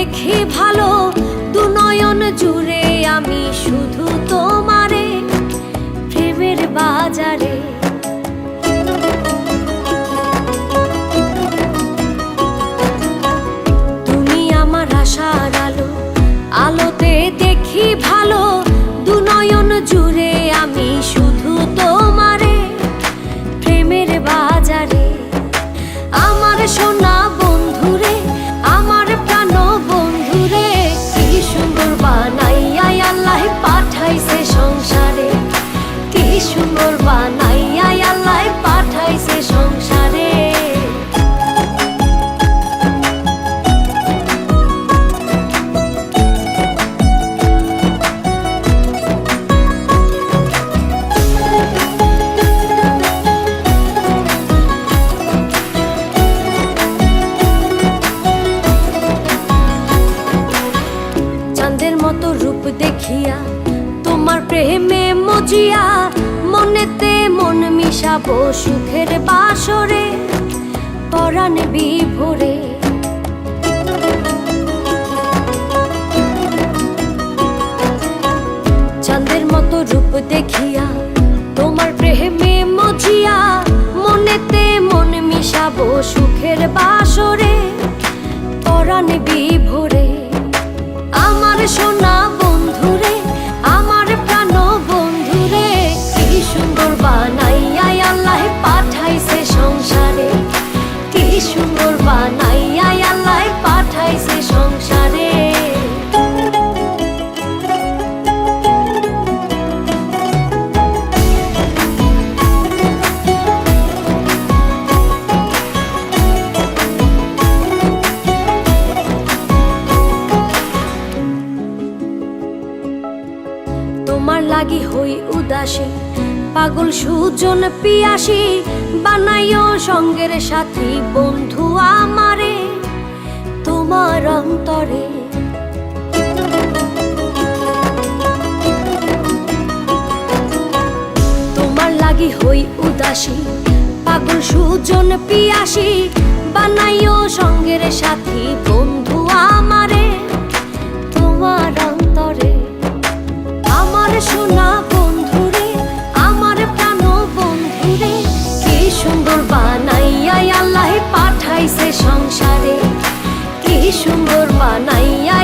দেখি ভালো দু নয়ন জুড়ে আমি শুধু তোমারে প্রেমের বাজারে। তুমি আমার আশার আলো, আলোতে দেখি ভালো দু নয়ন জুড়ে আমি শুধু তোমারে প্রেমের বাজারে। আমার সোনা বন্ধুরে, আমার প্রাণ বন্ধুরে, কি সুন্দর বানাইয়া আল্লাহ পাঠাইছে সংসারে, কি সুন্দর বানাইয়া আল্লাহ পাঠাইছে সংসারে। চাঁদের মতো রূপ দেখিয়া তোমার প্রেমে মজিয়া মনেতে মন মিশাবো সুখের বাসরে পরাণ বিভোরে। চাঁদের মতো রূপ দেখিয়া তোমার প্রেমে মজিয়া মনেতে মন মিশাবো সুখের বাসরে পরাণ বিভোরে। আমার সোনা বন্ধুরে, আমার প্রাণ বন্ধুরে, কি সুন্দর বানাইয়া আল্লাহ পাঠাইছে সংসারে, কি সুন্দর বানাইয়া আল্লাহ পাঠাইছে সংসারে। তোমার লাগি হই উদাসী, পাগল সুজন পিয়াসী, বানাইও সঙ্গের সাথী বন্ধু আমারে তোমার অন্তরে। তোমার লাগি হই উদাসী, পাগল সুজন পিয়াসী, বানাইও সঙ্গের সাথী বন্ধু আমারে তোমার অন্তরে। আমার সোনা বন্ধুরে, আমার প্রাণ বন্ধুরে, কি সুন্দর বানাইয়া আল্লাহ পাঠাইছে সংসারে, কি সুন্দর বানাইয়া